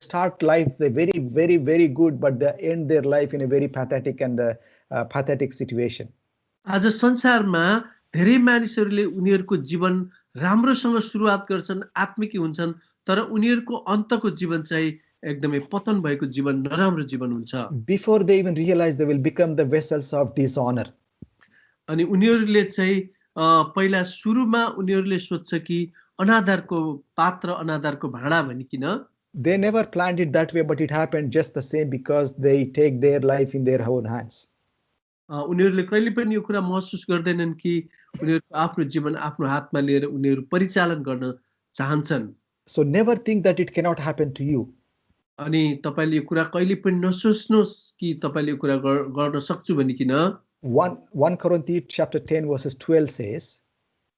start life they very good, but they end their life in a very pathetic and pathetic situation. आज संसारमा धेरै मानिसहरूले उनीहरूको जीवन राम्रोसँग सुरुवात गर्छन्, आत्मिक हुन्छन्, तर उनीहरूको अन्तको जीवन चाहिँ एकदमै पतन भएको जीवन, नराम्रो जीवन हुन्छ। Before they even realize, they will become the vessels of dishonor. अनि उनीहरूले चाहिँ पहिला सुरुमा उनीहरूले सोच्छ कि अनादरको पात्र, अनादरको भाँडा भनिकिन। They never planned it that way, but it happened just the same because they take their life in their own hands. उनीहरूले कहिले पनि यो कुरा महसुस गर्दैनन् कि उनीहरूको आफ्नो जीवन आफ्नो हातमा लिएर उनीहरू परिचालन गर्न चाहन्छन्। So never think that it cannot happen to you. अनि तपाईले यो कुरा कहिले पनि नसोच्नुस् कि तपाईले यो कुरा गर्न सक्छु भनिकिन। 1 Corinthians chapter 10 verses 12 says,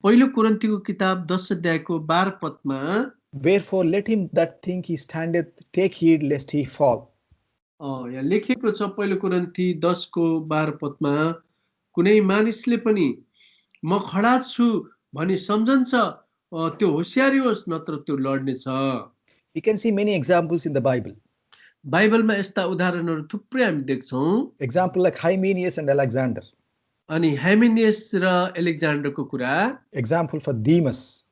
पहिलो कोरिन्थीको किताब 10 अध्यायको 12 पदमा, wherefore let him that think he standeth take heed lest he fall. यहाँ लेखिएको छ पहिलो कोरिन्थी 10 को 12 पदमा, कुनै मानिसले पनि म खडा छु भनी सम्झन्छ त्यो होशियारी होस्, नत्र त्यो लड्ने छ। We can see many examples in the Bible. बाइबलमा यस्ता उदाहरणहरू थुप्रै हामी देख्छौं। Example like Hymenaeus and Alexander. अनि हाइमेनियस र एलेक्जेन्डरको कुरा। Example for Demas.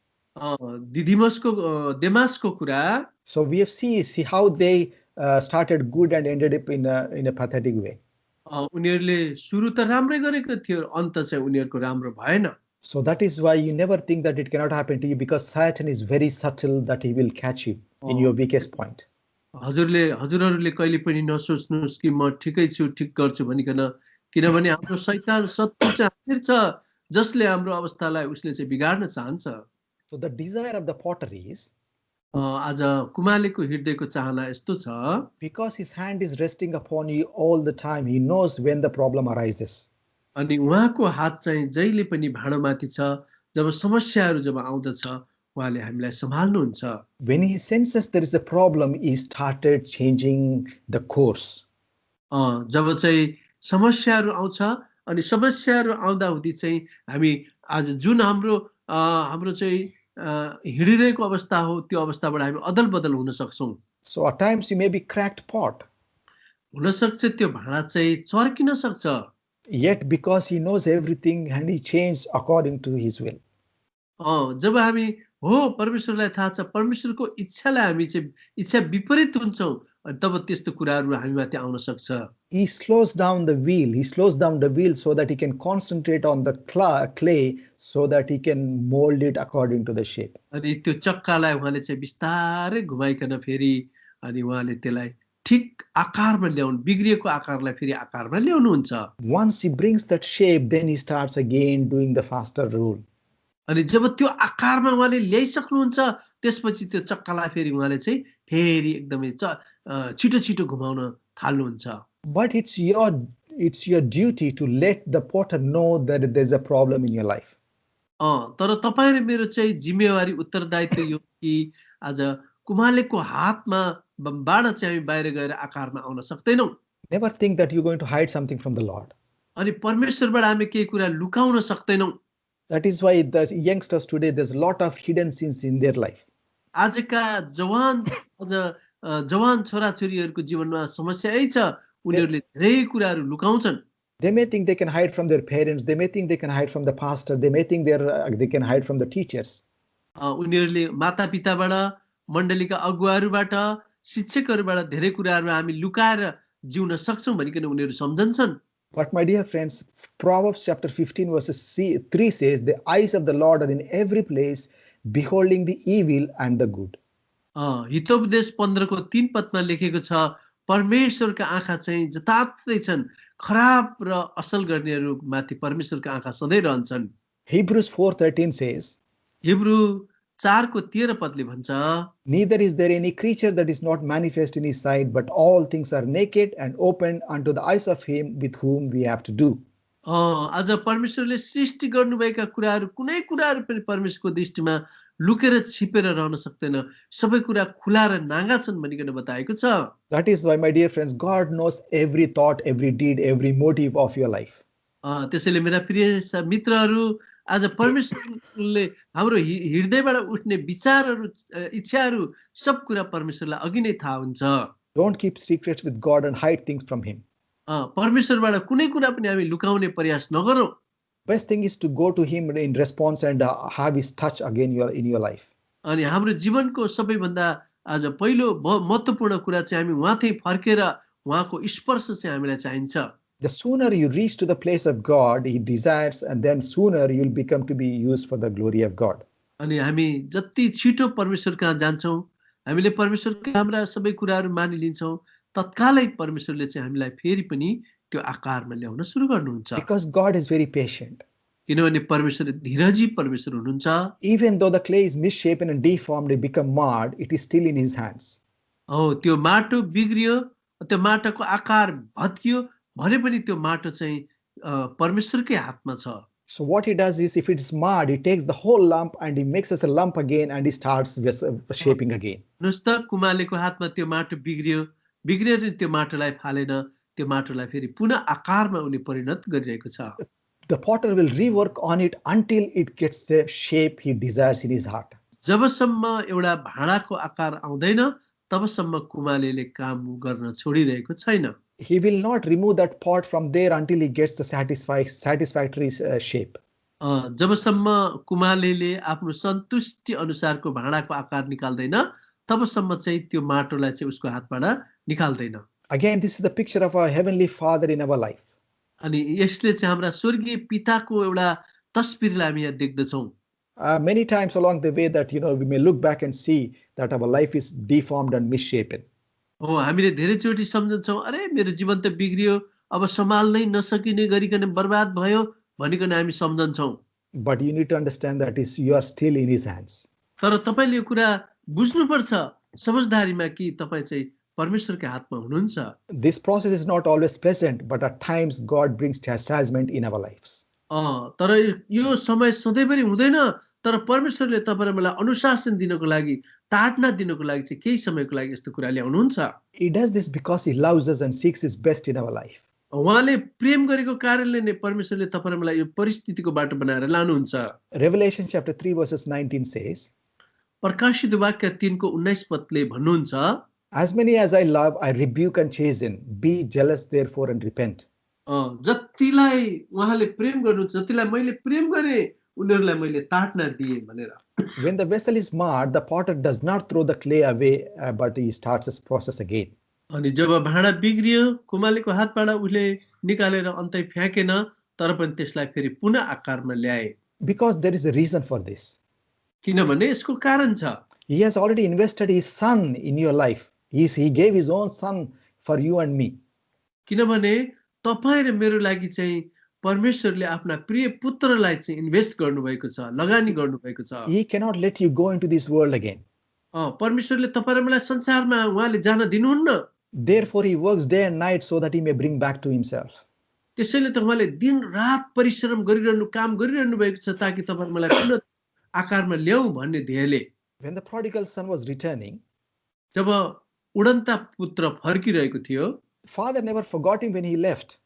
देमासको कुरा। So we have see how they started good and ended up in a pathetic way. उनीहरूले सुरु त राम्रै गरेको थियो, अन्त चाहिँ उनीहरूको राम्रो भएन। So that is why you never think that it cannot happen to you, because Satan is very subtle that he will catch you in your weakest point. हजुरहरूले कहिले पनि नसोच्नुस् कि म ठिकै छु, ठिक गर्छु भनिकन, किनभने हाम्रो शैतान शत्रु चाहिँ हाजिर छ, जसले हाम्रो अवस्थालाई उसले चाहिँ बिगाड्न चाहन्छ। So the desire of the potter is, आज कुमालेको हृदयको चाहना यस्तो छ, because his hand is resting upon you all the time, he knows when the problem arises. अनि उहाँको हात चाहिँ जहिले पनि भाँडोमाथि छ, जब समस्याहरू जब आउँदछ उहाँले हामीलाई सम्हाल्नुहुन्छ। When he senses there is a problem, he started changing the course. जब चाहिँ समस्याहरू आउँछ अनि समस्याहरू आउँदा हुँदी चाहिँ हामी आज जुन हाम्रो चाहिँ हिडिरहेको अवस्था हो, त्यो अवस्थाबाट हामी अदल बदल हुन सक्छौं। So at times you may be cracked pot. हुन सक्छ त्यो भाँडा चाहिँ चर्किन सक्छ। Yet because he knows everything and he changed according to his will. जब हामी हो परमेश्वरलाई थाहा छ, परमेश्वरको इच्छालाई हामी चाहिँ इच्छा विपरीत हुन्छौं, अनि तब त्यस्तो कुराहरू हामीमाथि आउन सक्छ। He slows down the wheel so that he can concentrate on the clay so that he can mold it according to the shape. अनि त्यो चक्कालाई उहाँले चाहिँ बिस्तारै घुमाइकन फेरि अनि उहाँले त्यसलाई ठीक आकारमा ल्याउनु, बिग्रिएको आकारलाई फेरि आकारमा ल्याउनुहुन्छ। Once he brings that shape, then he starts again doing the faster rule. अनि जब त्यो आकारमा उहाँले ल्याइसक्नुहुन्छ, त्यसपछि त्यो चक्कालाई फेरि उहाँले चाहिँ फेरि एकदमै छिटो छिटो घुमाउन थाल्नुहुन्छ। But it's your duty to let the potter know that there's a problem in your life. तर तपाईं र मेरो चाहिँ जिम्मेवारी उत्तरदायित्व यो कि आज कुमालेको हातमा बाण चाहिँ हामी बाहिर गएर आकारमा आउन सक्दैनौं। Never think that you're going to hide something from the Lord. अनि परमेश्वरबाट हामी केही कुरा लुकाउन सक्दैनौं। That is why the youngsters today, there's a lot of hidden sins in their life. आजका जवान छोराछोरीहरूको जीवनमा समस्या यही छ, उनीहरूले धेरै कुराहरू लुकाउँछन्। They may think they can hide from their parents, they may think they can hide from the pastor, they may think they can hide from the teachers. उनीहरूले मातापिताबाट, मण्डलीका अगुवाहरूबाट, शिक्षकहरूबाट धेरै कुराहरू हामी लुकाएर जिउन सक्छौं भनिकन उनीहरू सम्झन्छन्। But my dear friends, Proverbs chapter 15 verses 3 says, the eyes of the Lord are in every place, beholding the evil and the good. Hitopadesha 15 को 3 पदमा लेखेको छ, परमेश्वरका आँखा चाहिँ जताततै छन्, खराब र असल गर्नेहरू माथि परमेश्वरका आँखा सधैँ रहन्छन्। Hebrews 4:13 says, हिब्रू 4 को 13 पदले भन्छ, neither is there any creature that is not manifest in his sight, but all things are naked and open unto the eyes of him with whom we have to do. आज परमेश्वरले सृष्टि गर्नुभएका कुराहरू कुनै कुराहरू पनि परमेश्वरको दृष्टिमा लुकेर छिपेर रहन सक्दैन, सबै कुरा खुला र नाङ्गा छन् भनिकन बताएको छ। That is why, my dear friends, God knows every thought, every deed, every motive of your life. त्यसैले मेरा प्रिय मित्रहरू, आज परमेश्वरले हाम्रो हृदयबाट उठ्ने विचारहरू इच्छाहरू सब कुरा परमेश्वरलाई अघि नै थाहा हुन्छ Don't keep secrets with God and hide things from Him. परमेश्वरबाट कुनै कुरा पनि हामी लुकाउने प्रयास नगरौँ Best thing is to go to Him in response and have His touch again in your life. अनि हाम्रो जीवनको सबैभन्दा आज पहिलो महत्त्वपूर्ण कुरा चाहिँ हामी उहाँकै फर्केर उहाँको स्पर्श चाहिँ हामीलाई चाहिन्छ The sooner you reach to the place of God, He desires, and then sooner you'll become to be used for the glory of God. अनि हामी जति छिटो परमेश्वर कहाँ जान्छौँ हामीले परमेश्वरको हाम्रा सबै कुराहरू मानिलिन्छौँ तत्कालै परमेश्वरले चाहिँ हामीलाई फेरि पनि त्यो आकारमा ल्याउन सुरु गर्नुहुन्छ Because God is very patient. किनभने परमेश्वर धीरजी परमेश्वर हुनुहुन्छ Even though the clay is misshapen and deformed and become marred, it is still in His hands. त्यो माटो बिग्रियो त्यो माटोको आकार भत्कियो भने पनि त्यो माटो चाहिँ परमेश्वरकै हातमा छ So what He does is, if it is marred, He takes the whole lump and He makes us a lump again and He starts shaping again. हेर्नुहोस् त कुमालेको हातमा त्यो माटो बिग्रियो त्यो माटोलाई फालेन त्यो माटोलाई फेरि पुनः आकारमा उले परिणत गरिरहेको छ The potter will rework on it until it gets the shape He desires in his heart. जबसम्म एउटा भाँडाको आकार आउँदैन तबसम्म कुमालेले काम गर्न छोडिरहेको छैन He will not remove that pot from there until he gets the satisfactory shape. जबसम्म कुमालेले आफ्नो सन्तुष्टि अनुसारको भाँडाको आकार निकाल्दैन तबसम्म चाहिँ त्यो माटोलाई चाहिँ उसको हातबाट निकाल्दैन Again, this is the picture of our heavenly Father in our life. अनि यसले चाहिँ हाम्रा स्वर्गीय पिताको एउटा तस्बिरलाई हामी यहाँ देख्दछौँ Many times along the way that we may look back and see that our life is deformed and misshapen. हामीले धेरैचोटि सम्झन्छौँ अरे मेरो जीवन त बिग्रियो अब सम्हाल्नै नसकिने गरिकन बर्बाद भयो भनिकन हामी सम्झन्छौँ But you need to understand that you are still in His hands. तर तपाईले यो कुरा बुझ्नुपर्छ समझदारीमा कि तपाई चाहिँ परमेश्वरकै हातमा हुनुहुन्छ This process is not always pleasant, but at times God brings chastisement in our lives. तर यो समय सधैँभरि हुँदैन तर परमेश्वरले तपाईँ मलाई अनुशासन दिनको लागि ताडना दिनको लागि चाहिँ केही समयको लागि यस्तो कुरा ल्याउनुहुन्छ He does this because He loves us and seeks His best in our life. उहाँले प्रेम गरेको कारणले नै परमेश्वरले तपाईँ मलाई यो परिस्थितिको बाटो बनाएर लानुहुन्छ Revelation chapter 3 verses 19 says, प्रकाशित वाक्य 3 को 19 पदले भन्नुहुन्छ As many as I love, I rebuke and chasten. Be jealous therefore and repent. जतिलाई उहाँले प्रेम गर्नुहुन्छ जतिलाई मैले प्रेम गरे उनीहरूलाई मैले ताडना दिए भनेर When the vessel is marred, the potter does not throw the clay away, but he starts his process again. अनि जब भाँडा बिग्रियो कुमालेको हातबाट उसले निकालेर अन्तै फ्याकेन तर पनि त्यसलाई फेरि पुनः आकारमा ल्याए Because there is a reason for this. किनभने यसको कारण छ He has already invested His Son in your life. He gave His own Son for you and me. किनभने तपाईँ र मेरो लागि चाहिँ परमेश्वरले आफ्ना प्रिय पुत्रलाई चाहिँ इन्भेस्ट गर्नुभएको छ लगानी गर्नुभएको छ He cannot let you go into this world again. परमेश्वरले तपाईँ र मलाई संसारमा उहाँले जान दिनुहुन्न Therefore, He works day and night so that He may bring back to Himself. त्यसैले त उहाँले दिन रात परिश्रम गरिरहनु काम गरिरहनु भएको छ ताकि तपाईँ मलाई पुनः आकारमा ल्याऊ भन्ने ध्येयले When the prodigal son was returning, जब उडन्ता पुत्र फर्किरहेको थियो father never forgot him when he left.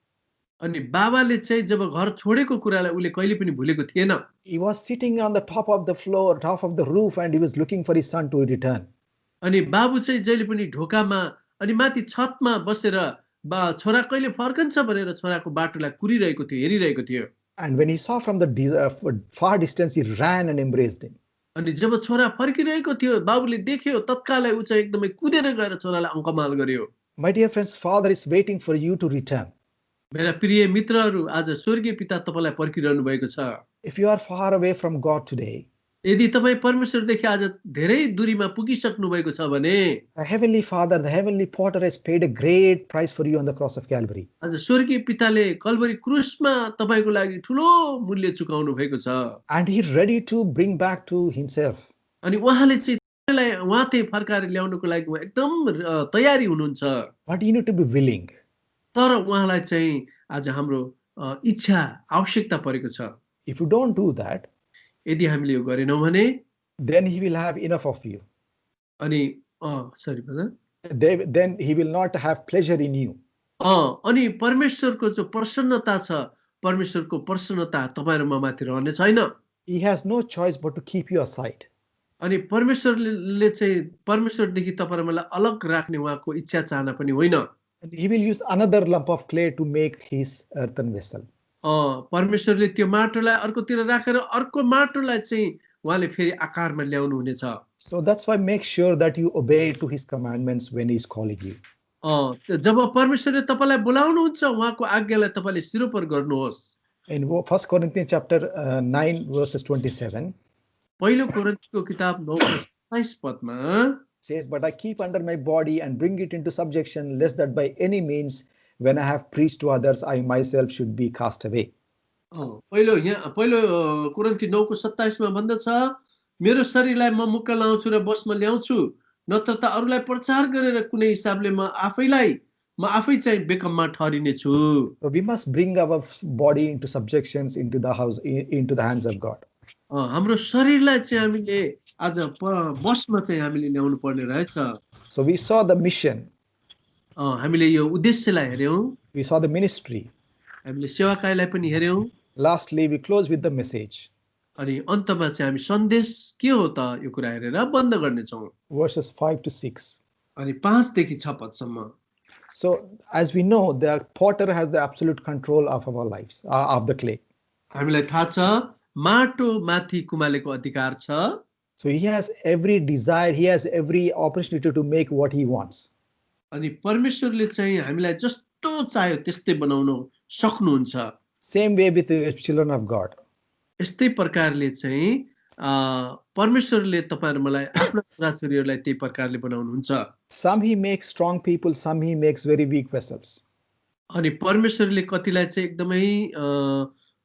अनि बाबाले चाहिँ जब घर छोडेको कुरालाई उले कहिले पनि भुलेको थिएन He was sitting on the top of the floor, top of the roof, and he was looking for his son to return. अनि बाबु चाहिँ जहिले पनि ढोकामा अनि माथि छतमा बसेर छोरा कहिले फर्कन्छ भनेर छोराको बाटोलाई कुरिरहेको थियो हेरिरहेको थियो And when he saw from the far distance, he ran and embraced him. अनि जब छोरा फर्किरहेको थियो बाबुले देख्यो तत्कालै उ चाहिँ एकदमै कुदेर गएर छोरालाई अङ्कमाल गर्यो My dear friends, Father is waiting for you to return. मेरा प्रिय मित्रहरू आज स्वर्गीय पिता तपाईलाई पर्खिरहनु भएको छ If you are far away from God today, यदि तपाईँ परमेश्वरदेखि आज धेरै दूरीमा पुगिसक्नु भएको छ भने the Heavenly Father, the Heavenly Potter has paid a great price for you on the cross of Calvary. आज स्वर्गीय पिताले कल्भरी क्रुसमा तपाईको लागि ठुलो मूल्य चुकाउनु भएको छ And He is ready to bring back to Himself. अनि उहाँले चाहिँ तपाईलाई उहाँते फर्काएर ल्याउनको लागि एकदम तयारी हुनुहुन्छ But you need to be willing. तर उहाँलाई चाहिँ आज हाम्रो इच्छा आवश्यकता परेको छ If you don't do that, यदि हामीले यो गरेनौँ भने then He will have enough of you. अनि sorry brother Then He will not have pleasure in you. अनि परमेश्वरको जो प्रसन्नता छ परमेश्वरको प्रसन्नता तपाईँ र म माथि रहने छैन He has no choice but to keep you aside. अनि परमेश्वरले चाहिँ परमेश्वरदेखि तपाईँ मलाई अलग राख्ने उहाँको इच्छा चाहना पनि होइन। And he will use another lump of clay to make his earthen vessel. परमेश्वरले त्यो माटोलाई अर्कोतिर राखेर अर्को माटोलाई चाहिँ उहाँले फेरि आकारमा ल्याउनु हुनेछ। So that's why make sure that you obey to his commandments when he is calling you. जब परमेश्वरले तपाईलाई बोलाउनुहुन्छ उहाँको आज्ञालाई तपाईले सिरोपर गर्नुहोस्। In 1 Corinthians chapter 9 verses 27 पहिलो कोरिन्थीको किताब 9:27 पदमा says, but I keep under my body and bring it into subjection, lest that by any means when I have preached to others I myself should be cast away. पहिलो कोरिन्थी 9:27 मा भन्दछ, मेरो शरीरलाई म मुक्क लाउँछु र बसमा ल्याउँछु, नत्र त अरूलाई प्रचार गरेर कुनै हिसाबले म आफै चाहिँ बेकममा ठहरिने छु। So we must bring our body into subjections into the hands of God. हाम्रो शरीरलाई चाहिँ हामीले आज बसमा चाहिँ हामीले ल्याउनु पर्ने रहेछ। So we saw the mission. हामीले यो उद्देश्यलाई हेर्यौं। We saw the ministry. हामीले सेवाकाईलाई पनि हेर्यौं। Lastly, we close with the message. अनि अन्तमा चाहिँ हामी सन्देश के हो त यो कुरा हेरेर बन्द गर्ने छौं। Verses 5 to 6. अनि 5 देखि 6 पदसम्म। So as we know, the potter has the absolute control of our lives, of the clay. हामीलाई थाहा छ माटो माथि कुमालेको अधिकार छ। So he has every desire, he has every opportunity to make what he wants. अनि परमेश्वरले चाहिँ हामीलाई जस्तो चाह्यो त्यस्तै बनाउन सक्नुहुन्छ। Same way with the children of God. यस्तै प्रकारले चाहिँ परमेश्वरले तपाईहरु मलाई आफ्नो छोराछोरीहरुलाई त्यही प्रकारले बनाउनुहुन्छ। Some he makes strong people, some he makes very weak vessels. अनि परमेश्वरले कतिलाई चाहिँ एकदमै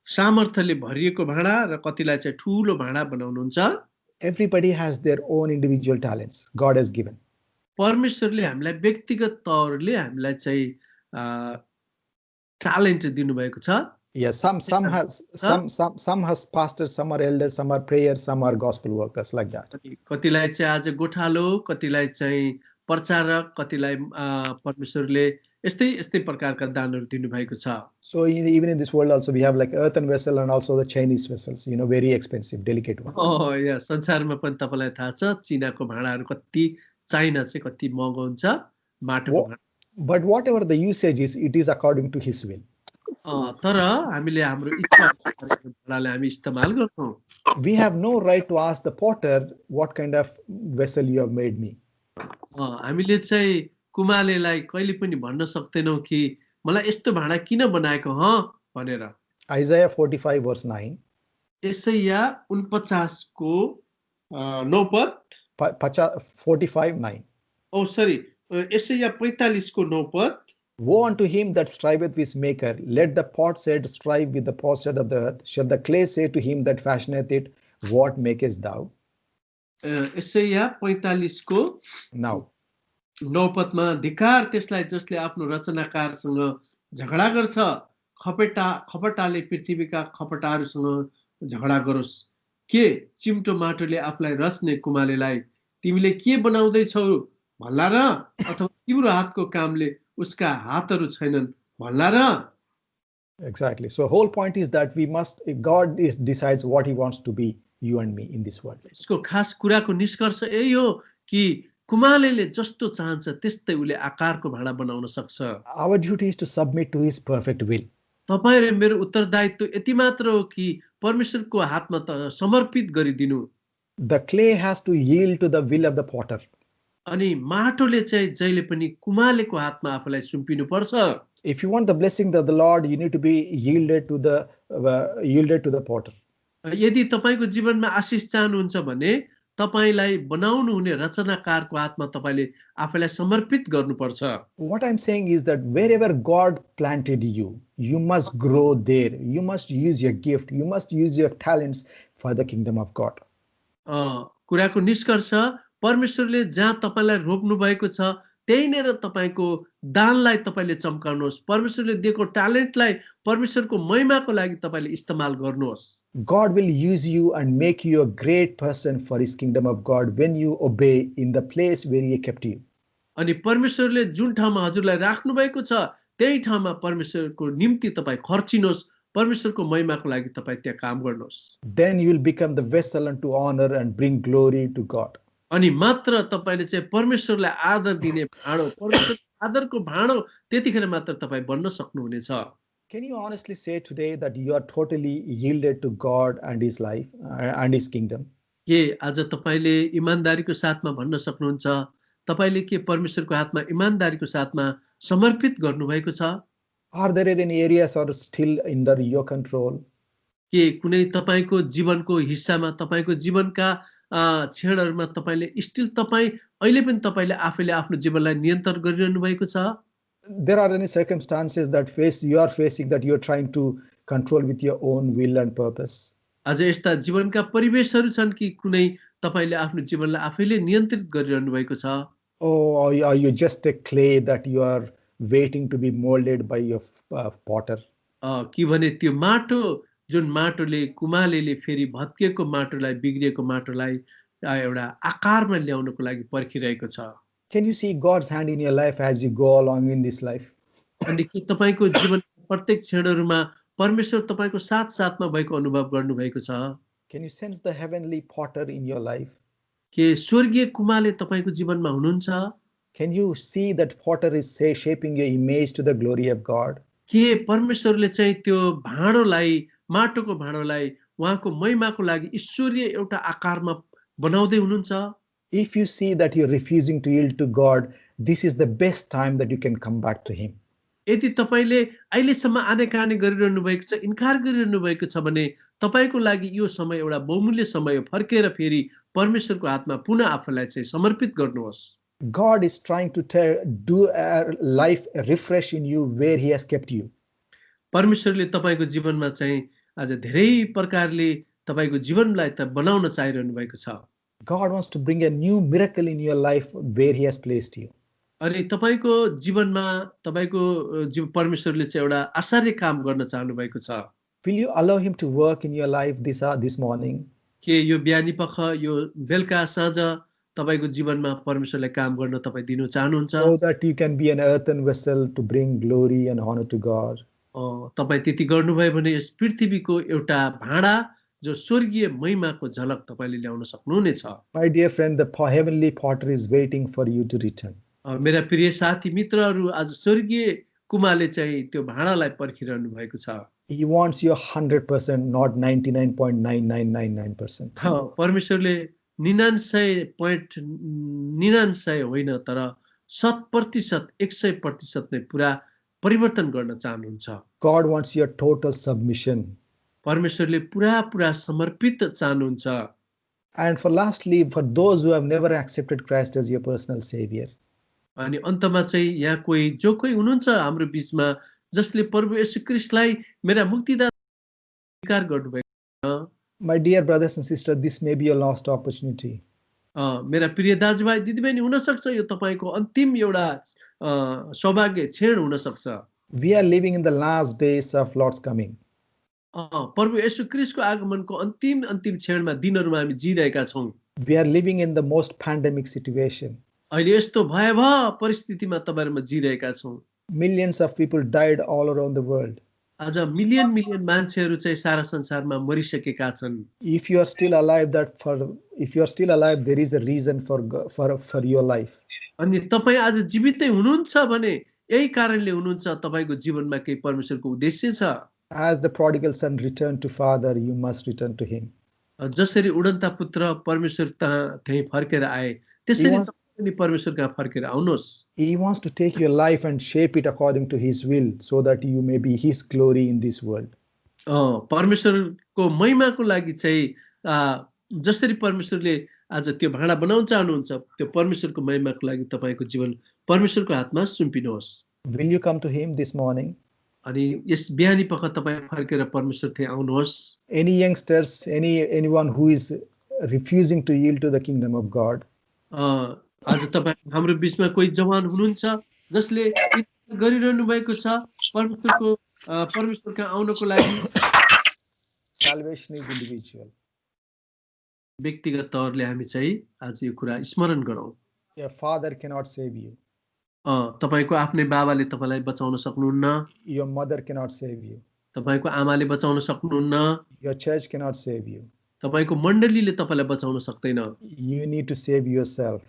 सामर्थ्यले भरिएको भाँडा र कतिलाई चाहिँ ठूलो भाँडा बनाउनुहुन्छ। Everybody has their own individual talents God has given. परमेश्वरले हामीलाई व्यक्तिगत तौरले हामीलाई चाहिँ ट्यालेन्ट दिनुभएको छ। Yes, some has pastors, some are elders, some are prayers, some are gospel workers, like that. कतिलाई चाहिँ आज गोठालो, कतिलाई चाहिँ प्रचारक, कतिलाई परमेश्वरले यस्तै प्रकारका दानहरु दिनुभएको छ। So even in this world also we have like earthen vessel and also the Chinese vessels, very expensive, delicate ones. या संसारमा पनि तपाईलाई थाहा छ चीनाको भाँडाहरु कति चाइना चाहिँ कति महँगो हुन्छ माटोको भाँडा। But whatever the usage is, it is according to his will. तर हामीले हाम्रो इच्छा भाँडालाई हामी इस्तेमाल गर्छौं। We have no right to ask the potter what kind of vessel you have made me. हामीले चाहिँ कुमालेलाई कहिले पनि भन्न सक्दैनौं कि मलाई यस्तो भाँडा किन बनाएको भनेर। Isaiah 45 verse 9. यसैया 49 को 9 पद 45:9. सरी यसैया 45 को 9 पद। Woe unto him that striveth with his maker, let the potsherd strive with the potsherd of the earth. Shall the clay say to him that fashioneth it, what makest thou? यसैया 45 को Now 9 पदमा धिक्कार त्यसलाई जसले आफ्नो रचनाकारसँग झगडा गर्छ, खपटाले पृथ्वीका खपटाहरूसँग झगडा गरोस्। के चिम्टो माटोले आफूलाई रच्ने कुमालेलाई तिमीले के बनाउँदै छौ भन्ला र, अथवा तिम्रो हातको कामले उसका हातहरू छैनन् भन्ला र। Exactly. So whole point is that God decides what he wants to be, you and me, in this world. यसको खास कुराको निष्कर्ष यही हो कि कुमालेले जस्तो चाहन्छ त्यस्तै उले आकारको भाँडा बनाउन सक्छ। Our duty is to submit to his perfect will. तपाईं र मेरो उत्तरदायित्व यति मात्र हो कि परमेश्वरको हातमा त समर्पित गरिदिनु। The clay has to yield to the will of the potter. अनि माटोले चाहिँ जहिले पनि कुमालेको हातमा आफूलाई सुम्पिनु पर्छ। If you want the blessing of the Lord, you need to be yielded to the potter. यदि तपाईको जीवनमा आशीष चाहनुहुन्छ भने तपाईलाई बनाउनु हुने रचनाकारको हातमा तपाईले आफैलाई समर्पित गर्नुपर्छ। What I'm saying is that wherever God planted you, you must grow there. You must use your gift. You must use your talents for the kingdom of God. कुराको निष्कर्ष परमेश्वरले जहाँ तपाईलाई रोप्नु भएको छ त्यहीनेर तपाईको दानलाई तपाईले चम्काउनुहोस्। परमेश्वरले दिएको ट्यालेन्टलाई परमेश्वरको महिमाको लागि तपाईले इस्तेमाल गर्नुहोस्। God will use you and make you a great person for his kingdom of God when you obey in the place where he kept you. अनि परमेश्वरले जुन ठाउँमा हजुरलाई राख्नु भएको छ त्यही ठाउँमा परमेश्वरको निम्ति तपाई खर्चिनुहोस्, परमेश्वरको महिमाको लागि तपाईँ त्यहाँ काम गर्नुहोस्। Then you will become the vessel unto honor and bring glory to God. अनि मात्र तपाईले चाहिँ परमेश्वरलाई आदर दिने भाँडो, परमेश्वर आदरको भाँडो त्यतिखेर मात्र तपाईँ बन्न सक्नुहुनेछ। Can you honestly say today that you are totally yielded to God and His life and His kingdom? के आज तपाईले इमानदारीको साथमा भन्न सक्नुहुन्छ तपाईले के परमेश्वरको हातमा इमानदारीको साथमा समर्पित गर्नुभएको छ? Are there any areas are still under your control? के कुनै तपाईको जीवनको हिस्सामा तपाईको जीवनका क्षणहरुमा तपाईले स्टिल तपाई अहिले पनि तपाईले आफैले आफ्नो जीवनलाई नियन्त्रण गरिरहनु भएको छ? There are any circumstances that you are facing that you are trying to control with your own will and purpose? आज यस्ता जीवनका परिवेशहरु छन् कि कुनै तपाईले आफ्नो जीवनलाई आफैले नियन्त्रित गरिरहनु भएको छ? Oh, are you just a clay that you are waiting to be molded by your potter? कि भने त्यो माटो जुन माटोले कुमालेले फेरि भत्किएको माटोलाई बिग्रिएको माटोलाई एउटा आकारमा ल्याउनको लागि पर्खिरहेको छ। Can you see God's hand in your life as you go along in this life? अनि के तपाईको जीवन प्रत्येक क्षणहरुमा परमेश्वर तपाईको साथ साथमा भएको अनुभव गर्नु भएको छ? Can you sense the heavenly potter in your life? के स्वर्गीय कुमाले तपाईको जीवनमा हुनुहुन्छ? Can you see that potter is shaping your image to the glory of God? के परमेश्वरले चाहिँ त्यो भाँडोलाई माटोको भाँडोलाई उहाँको महिमाको लागि ईश्वरीय एउटा आकारमा बनाउँदै हुनुहुन्छ? If you see that you're refusing to yield to God, this is the best time that you can come back to Him. यदि तपाईले अहिलेसम्म आनेकाने गरिरहनु भएको छ, इन्कार गरिरहनु भएको छ भने तपाईको लागि यो समय एउटा बहुमूल्य समय हो। फर्केर फेरि परमेश्वरको हातमा पुनः आफूलाई चाहिँ समर्पित गर्नुहोस्। God is trying to do a life refresh in you where He has kept you. परमेश्वरले तपाईको जीवनमा चाहिँ आज धेरै प्रकारले तपाईको जीवनलाई त बनाउन चाहिरहनु भएको छ। God wants to bring a new miracle in your life where He has placed you. अनि तपाईको जीवनमा तपाईको परमेश्वरले चाहिँ एउटा आश्चर्य काम गर्न चाहनु भएको छ। Will you allow Him to work in your life this morning? के यो बिहानी पख यो बेलुका साँझ तपाईको जीवनमा परमेश्वरले काम गर्न तपाई दिनु चाहनुहुन्छ? So that you can be an earthen vessel to bring glory and honor to God. तपाई त्यति गर्नुभयो भने यस पृथ्वीको एउटा भाँडा जो स्वर्गीय महिमाको झलक तपाईले ल्याउन सक्नुहुनेछ। My dear friend, the heavenly potter is waiting for you to return. मेरा प्रिय साथी मित्रहरू आज स्वर्गीय कुमाले चाहिँ त्यो भाँडालाई पर्खिरहनु भएको छ। He wants your 100%, not 99.9999%. परमेश्वरले 99.99 होइन तर 100% 100% नै पुरा परिवर्तन गर्न चाहनुहुन्छ। God wants your total submission. परमेश्वरले पुरा समर्पित चाहनुहुन्छ। And for lastly, for those who have never accepted Christ as your personal savior. अनि अन्तमा चाहिँ यहाँ जो कोही हुनुहुन्छ हाम्रो बीचमा जसले प्रभु येशू ख्रीष्टलाई मेरा मुक्तिदाता स्वीकार गर्नुभएको। My dear brothers and sisters, this may be your last opportunity. मेरा प्रिय दाजुभाइ दिदीबहिनी हुन सक्छ यो तपाईको अन्तिम एउटा सौभाग्य क्षण हुन सक्छ। We are living in the last days of Lord's coming. प्रभु येशू ख्रीष्टको आगमनको अन्तिम क्षणमा दिनहरुमा हामी जिरहेका छौं। We are living in the most pandemic situation. अहिले यस्तो भयावह परिस्थितिमा तपाईहरुमा जिरहेका छौं। Millions of people died all around the world. आज मिलियन मान्छेहरु चाहिँ सारा संसारमा मरिसकेका छन्। If you are still alive, there is a reason for your life. अनि तपाई आज जीवितै हुनुहुन्छ भने यही कारणले हुनुहुन्छ तपाईको जीवनमा केही परमेश्वरको उद्देश्य छ। As the prodigal son returned to father, you must return to him. जसरी उडन्ता पुत्र परमेश्वर त्यही फर्केर आए त्यसरी तपाईं परमेश्वर कहाँ फर्केर आउनुहोस्। He wants to take your life and shape it according to his will so that you may be his glory in this world. परमेश्वरको महिमाको लागि चाहिँ जसरी परमेश्वरले आज त्यो भाँडा बनाउन चाहनुहुन्छ त्यो परमेश्वरको महिमाको लागि तपाईको जीवन परमेश्वरको हातमा सुम्पिनुहोस्। Will you come to him this morning? अनि यस बिहानी पख तपाई फर्केर परमेश्वर थे आउनुहोस्। Any youngsters, anyone who is refusing to yield to the kingdom of God. आज तपाई हाम्रो बीचमा कोही जवान हुनुहुन्छ जसले गरिरहनु भएको छ परमेश्वरका आउनको लागि। Salvation is individual. व्यक्तिगत तौरले हामी चाहिँ आज यो कुरा स्मरण गरौँ। Your father cannot save you. तपाईको आफ्नै बाबाले तपाईलाई बचाउन सक्नुहुन्न। Your mother cannot save you. तपाईको आमाले बचाउन सक्नुहुन्न, Your church cannot save you. तपाईको मण्डलीले तपाईलाई बचाउन सक्दैन। You need to save yourself.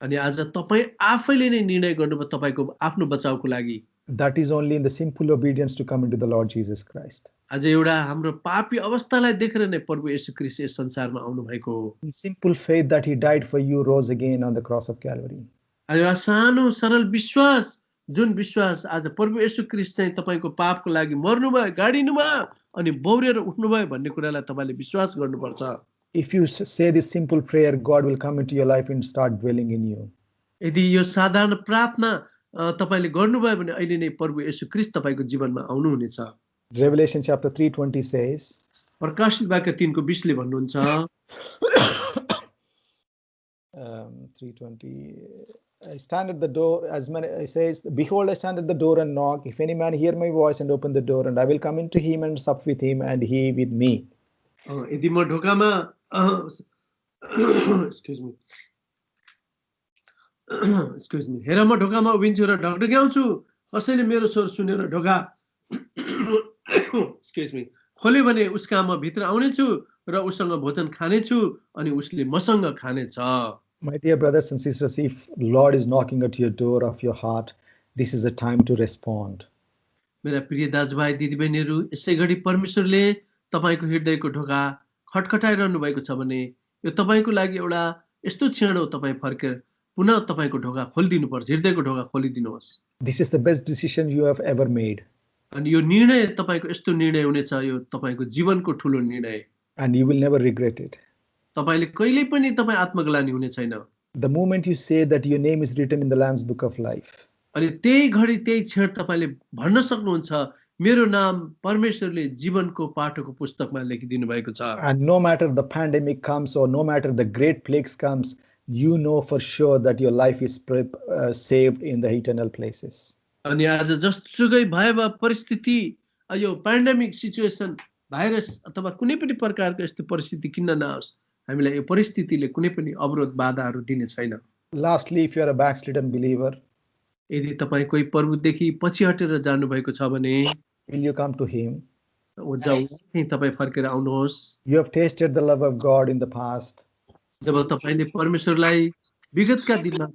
अनि आज तपाई आफैले नै निर्णय गर्नुभयो तपाईको आफ्नो बचाउको लागि। That is only in the simple obedience to come into the Lord Jesus Christ. आज एउटा हाम्रो पापी अवस्थालाई देखेर नै प्रभु येशू ख्रीष्ट यस संसारमा आउनु भएको हो। In simple faith that he died for you, rose again on the cross of Calvary. अनि एउटा सानो सरल विश्वास, जुन विश्वास आज प्रभु येशू ख्रीष्ट चाहिँ तपाईको पापको लागि मर्नुभयो, गाडिनुभयो अनि बौरेर उठ्नुभयो भन्ने कुरालाई तपाईले विश्वास गर्नुपर्छ। If you say this simple prayer, God will come into your life and start dwelling in you. यदि यो साधारण प्रार्थना तपाईले गर्नुभयो भने अहिले नै प्रभु येशू ख्रीष्ट तपाईको जीवनमा आउनुहुनेछ। Revelation chapter 3:20 says, प्रकाशित वाक्य 3 को 20 ले भन्नुहुन्छ 3:20, I stand at the door, as many, it says, behold, I stand at the door and knock. If any man hear my voice and open the door, and I will come into him and sup with him, and he with me. यदि म ढोकामा excuse me, हेर म ढोकामा उभिन्छु र ढकढक्याउँछु, कसैले मेरो स्वर सुनेर ढोका excuse me, खोल्यो भने उसका म भित्र आउनेछु र उसँग भोजन खानेछु अनि उसले मसँग खानेछ। My dear brothers and sisters, if Lord is knocking at your door of your heart, this is the time to respond. मेरा प्रिय दाजुभाइ दिदीबहिनीहरू, यसै घडी परमेश्वरले तपाईको हृदयको ढोका खटखटाइरहनु भएको छ भने यो तपाईको लागि एउटा यस्तो क्षण हो, तपाई फर्केर पुनः तपाईको ढोका खोलिदिनु पर्छ, हृदयको ढोका खोलिदिनुहोस्। This is the best decision you have ever made. अनि यो निर्णय तपाईको यस्तो निर्णय हुनेछ, यो तपाईको जीवनको ठूलो निर्णय, And you will never regret it. तपाईले कहिल्यै पनि तपाई आत्मग्लानि हुने छैन। The moment you say that your name is written in the Lamb's book of life, अनि त्यही घडी त्यही क्षण तपाईले भन्न सक्नुहुन्छ, मेरो नाम परमेश्वरले जीवनको पाठको पुस्तकमा लेखिदिनु भएको छ। and no matter the pandemic comes or no matter the great plagues comes, you know for sure that your life is saved in the eternal places. अनि आज जसुकै भएवा परिस्थिति, यो पेन्डेमिक सिचुएसन, भाइरस अथवा कुनै पनि प्रकारको यस्तो परिस्थिति किन नआओस्, हामीलाई यो परिस्थितिले कुनै पनि अवरोध बाधाहरू दिने छैन। Lastly, if you are a backslidden believer, यदि तपाई कोही प्रभुदेखि पछि हटेर जानु भएको छ भने will you come to him? तपाई फर्केर आउनुहोस्। You have tasted the love of God in the past. जब तपाईले परमेश्वरलाई विगतका दिनमा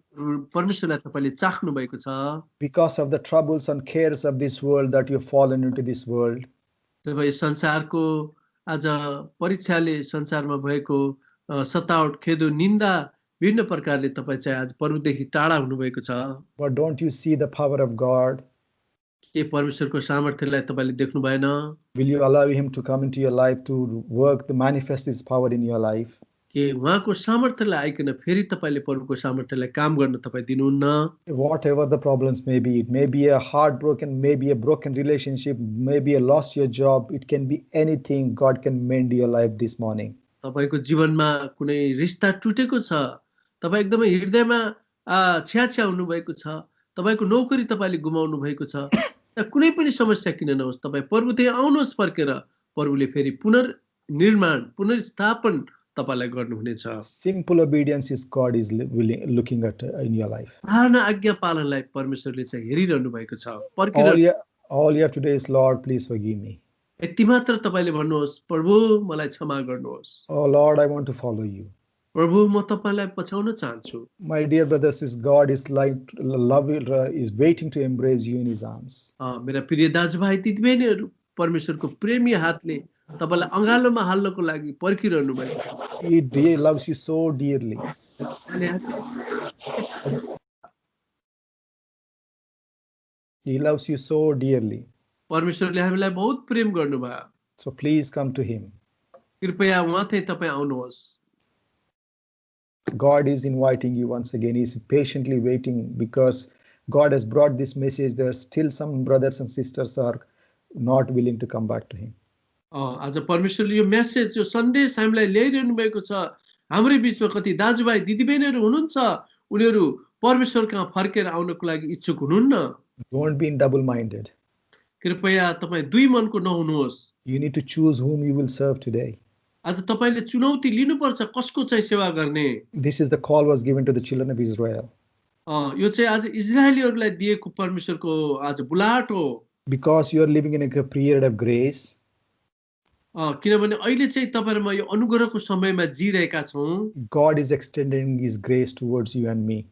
परमेश्वरलाई तपाईले चाख्नु भएको छ, Because of the troubles and cares of this world that you have fallen into this world, जब यस संसारको आज परीक्षाले संसारमा भएको सतावट, खेदो, निन्दा विभिन्न प्रकारले तपाई चाहिँ आज प्रभुदेखि टाढा हुनुभएको छ। but don't you see the power of God? के परमेश्वरको सामर्थ्यलाई तपाईले देख्नु भएन? Will you allow him to come into your life to work, to manifest his power in your life? के उहाँको सामर्थ्यलाई आइकन फेरि तपाईले प्रभुको सामर्थ्यलाई काम गर्न तपाई दिनुहुन्न? Whatever the problems may be, it may be a heartbroken, maybe a broken relationship, maybe a lost your job, it can be anything. God can mend your life this morning. तपाईको जीवनमा कुनै रिश्ता टुटेको छ, तपाई एकदमै हृदयमा छ्याछ्या हुनु भएको छ, तपाईको नौकरी तपाईले गुमाउनु भएको छ, कुनै पनि समस्या किन नहोस्, तपाई प्रभुतिर आउनुहोस् फर्केर, प्रभुले फेरि पुनर्निर्माण, पुनर्स्थापन तपाईलाई गर्नुहुनेछ। Simple obedience is God is looking at in your life. साधारण आज्ञा पालनलाई परमेश्वरले चाहिँ हेरिरहनु भएको छ। All you have to do is, Lord, please forgive me. यति मात्र तपाईले भन्नुहोस्, प्रभु मलाई क्षमा गर्नुहोस्। Oh Lord, I want to follow you. प्रभु म तपाईलाई पछाउन चाहन्छु। My dear brothers, God is is waiting to embrace you in his arms. मेरा प्रिय दाजुभाइ दिदीबहिनीहरू, परमेश्वरको प्रेमी हातले तपाईलाई अँगालोमा हाल्नको लागि पर्खिरहनु भएको। He loves you so dearly. He loves you so dearly. परमेश्वरले हामीलाई बहुत प्रेम गर्नुभयो। So please come to him. कृपया उहाँथे तपाई आउनुहोस्। God is inviting you once again. He is patiently waiting because God has brought this message. There are still some brothers and sisters are not willing to come back to him. आज परमेश्वरले यो message, यो सन्देश हामीलाई ल्याइरहनु भएको छ। हाम्रै बीचमा कति दाजुभाइ दिदीबहिनीहरू हुनुहुन्छ, उनीहरू परमेश्वर कहाँ फर्केर आउनको लागि इच्छुक हुनुहुन्न। Don't be double-minded. कृपया तपाई दुई मनको नहुनुहोस्। You need to choose whom you will serve today. आज तपाईले चुनौती लिनुपर्छ, कसको चाहिँ सेवा गर्ने। This is the call was given to the children of Israel. यो चाहिँ आज इजरायलीहरूलाई दिएको परमेश्वरको आज बुलाहट हो। Because you are living in a period of grace, किनभने अहिले चाहिँ तपाईहरुमा यो अनुग्रहको समयमा जिरहेका छौं God is extending His grace towards you and me.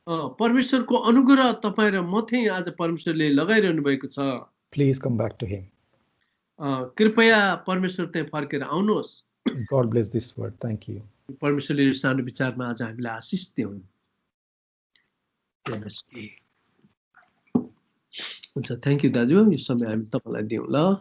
परमेश्वरको अनुग्रह तपाई र मथि आज परमेश्वरले लगाइरहनु भएको छ. Please come back to Him. कृपया परमेश्वर त्यहाँ फर्केर आउनुहोस्. God bless this word. Thank you. परमेश्वरले यो सानो विचारमा आज हामीलाई आशिष दिउन्. हुन्छ, थ्यांक यू दाजु. यो समय हामी तपाईलाई दिउँ ल.